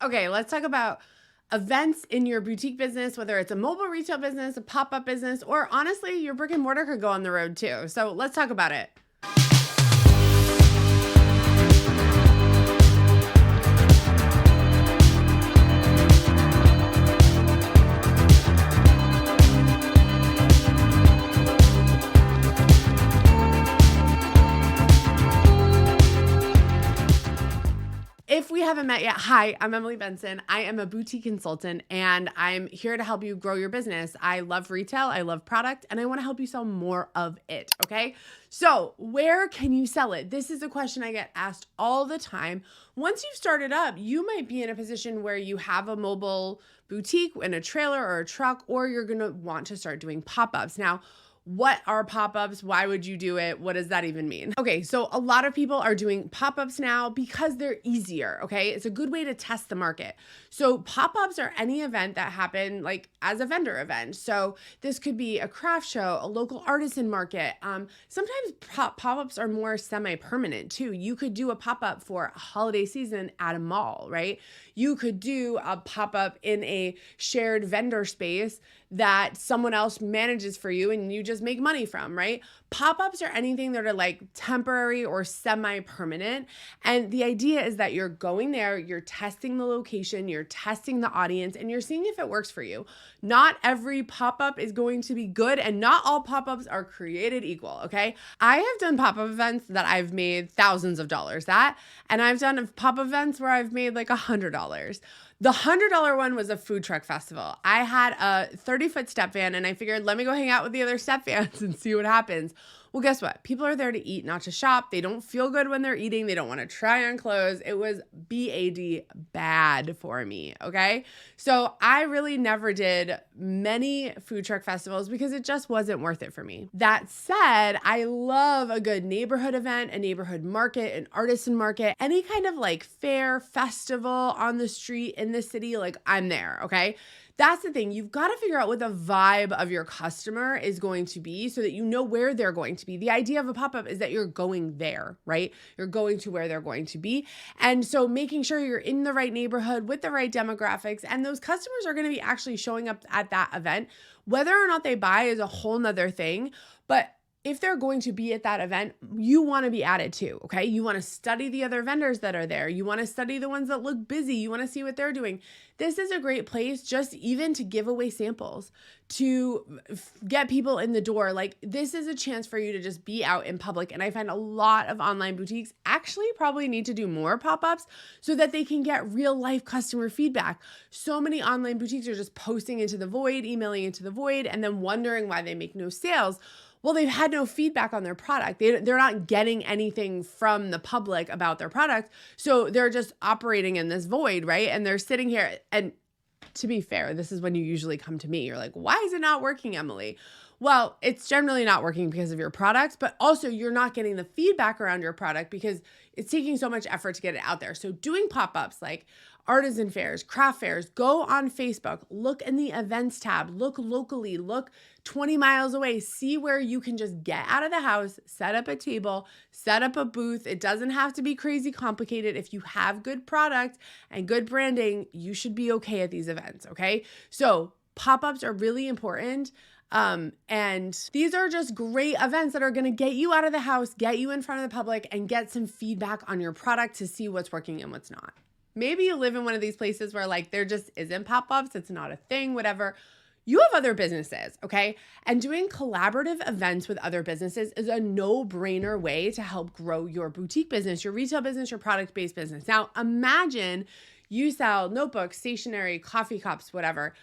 Okay, let's talk about events in your boutique business, whether it's a mobile retail business, a pop-up business, or honestly, your brick and mortar could go on the road too. So let's talk about it. If we haven't met yet, hi, I'm Emily Benson. I am a boutique consultant and I'm here to help you grow your business. I love retail, I love product, and I want to help you sell more of it. Okay. So, where can you sell it? This is a question I get asked all the time. Once you've started up, you might be in a position where you have a mobile boutique in a trailer or a truck, or you're going to want to start doing pop ups. Now, what are pop-ups? Why would you do it? What does that even mean? Okay, so a lot of people are doing pop-ups now because they're easier, okay? It's a good way to test the market. So pop-ups are any event that happen like as a vendor event. So this could be a craft show, a local artisan market. Sometimes pop-ups are more semi-permanent too. You could do a pop-up for a holiday season at a mall, right? You could do a pop-up in a shared vendor space that someone else manages for you and you just make money from, right? Pop-ups are anything that are like temporary or semi-permanent. And the idea is that you're going there, you're testing the location, you're testing the audience, and you're seeing if it works for you. Not every pop-up is going to be good, and not all pop-ups are created equal, okay? I have done pop-up events that I've made thousands of dollars at, and I've done pop-up events where I've made like $100. The $100 one was a food truck festival. I had a 30-foot step van and I figured, let me go hang out with the other step vans and see what happens. Well, guess what? People are there to eat, not to shop. They don't feel good when they're eating. They don't want to try on clothes. It was bad for me, okay? So I really never did many food truck festivals because it just wasn't worth it for me. That said, I love a good neighborhood event, a neighborhood market, an artisan market, any kind of like fair, festival on the street in the city, like I'm there, okay? That's the thing. You've got to figure out what the vibe of your customer is going to be so that you know where they're going to be. The idea of a pop-up is that you're going there, right? You're going to where they're going to be. And so making sure you're in the right neighborhood with the right demographics, and those customers are going to be actually showing up at that event. Whether or not they buy is a whole nother thing, but if they're going to be at that event, you want to be at it too, okay? You want to study the other vendors that are there. You want to study the ones that look busy. You want to see what they're doing. This is a great place just even to give away samples, to get people in the door. Like this is a chance for you to just be out in public. And I find a lot of online boutiques actually probably need to do more pop-ups so that they can get real life customer feedback. So many online boutiques are just posting into the void, emailing into the void, and then wondering why they make no sales. Well, they've had no feedback on their product. They're not getting anything from the public about their product. So they're just operating in this void, right? And they're sitting here. And to be fair, this is when you usually come to me. You're like, why is it not working, Emily? Well, it's generally not working because of your product, but also you're not getting the feedback around your product because it's taking so much effort to get it out there. So doing pop-ups like artisan fairs, craft fairs, go on Facebook, look in the events tab, look locally, look 20 miles away, see where you can just get out of the house, set up a table, set up a booth. It doesn't have to be crazy complicated. If you have good product and good branding, you should be okay at these events, okay? So pop-ups are really important. And these are just great events that are going to get you out of the house, get you in front of the public, and get some feedback on your product to see what's working and what's not. Maybe you live in one of these places where like there just isn't pop-ups, it's not a thing, whatever. You have other businesses, okay? And doing collaborative events with other businesses is a no-brainer way to help grow your boutique business, your retail business, your product-based business. Now, imagine you sell notebooks, stationery, coffee cups, whatever.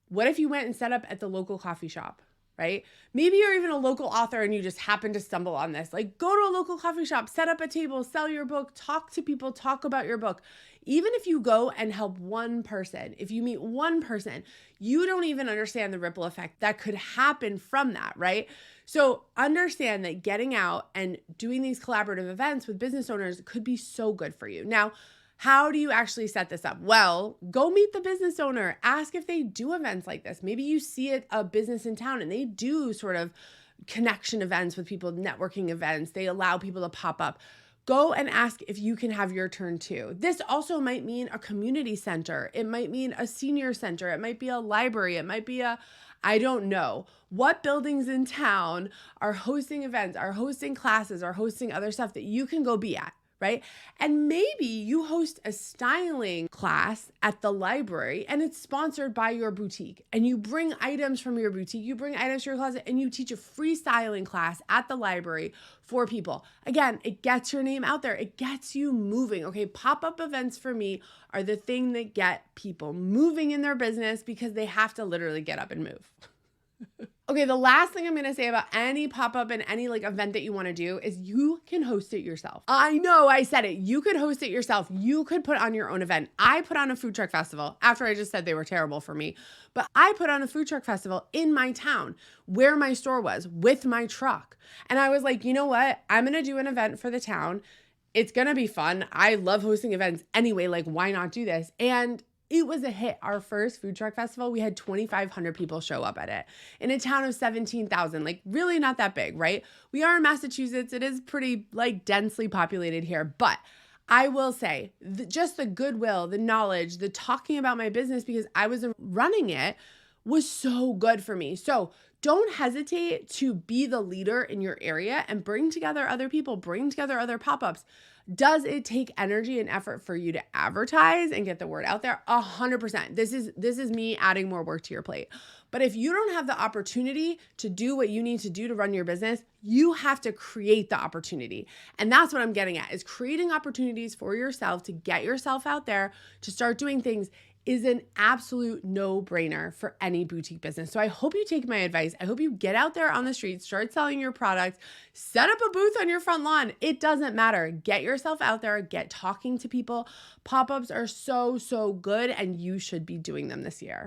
What if you went and set up at the local coffee shop, right? Maybe you're even a local author and you just happen to stumble on this. Like go to a local coffee shop, set up a table, sell your book, talk to people, talk about your book. Even if you go and help one person, if you meet one person, you don't even understand the ripple effect that could happen from that, right? So understand that getting out and doing these collaborative events with business owners could be so good for you. Now, how do you actually set this up? Well, go meet the business owner. Ask if they do events like this. Maybe you see a business in town and they do sort of connection events with people, networking events. They allow people to pop up. go and ask if you can have your turn too. This also might mean a community center. It might mean a senior center. It might be a library. It might be I don't know. What buildings in town are hosting events, are hosting classes, are hosting other stuff that you can go be at, right? And maybe you host a styling class at the library and it's sponsored by your boutique, and you bring items from your boutique, you bring items to your closet, and you teach a free styling class at the library for people. Again, it gets your name out there. It gets you moving. Okay, pop-up events for me are the thing that get people moving in their business because they have to literally get up and move. Okay, the last thing I'm going to say about any pop-up and any event that you want to do is you can host it yourself. I know I said it. You could host it yourself. You could put on your own event. I put on a food truck festival after I just said they were terrible for me, but I put on a food truck festival in my town where my store was with my truck. And I was like, you know what? I'm going to do an event for the town. It's going to be fun. I love hosting events anyway. Why not do this? And it was a hit. Our first food truck festival, we had 2,500 people show up at it in a town of 17,000, really not that big, right? We are in Massachusetts. It is pretty densely populated here, but I will say just the goodwill, the knowledge, the talking about my business because I was running it was so good for me. So don't hesitate to be the leader in your area and bring together other people, bring together other pop-ups. Does it take energy and effort for you to advertise and get the word out there? 100%. This is me adding more work to your plate. But if you don't have the opportunity to do what you need to do to run your business, you have to create the opportunity. And that's what I'm getting at, is creating opportunities for yourself to get yourself out there, to start doing things is an absolute no-brainer for any boutique business. So I hope you take my advice. I hope you get out there on the streets, start selling your products, set up a booth on your front lawn. It doesn't matter. Get yourself out there, get talking to people. Pop-ups are so, so good, and you should be doing them this year.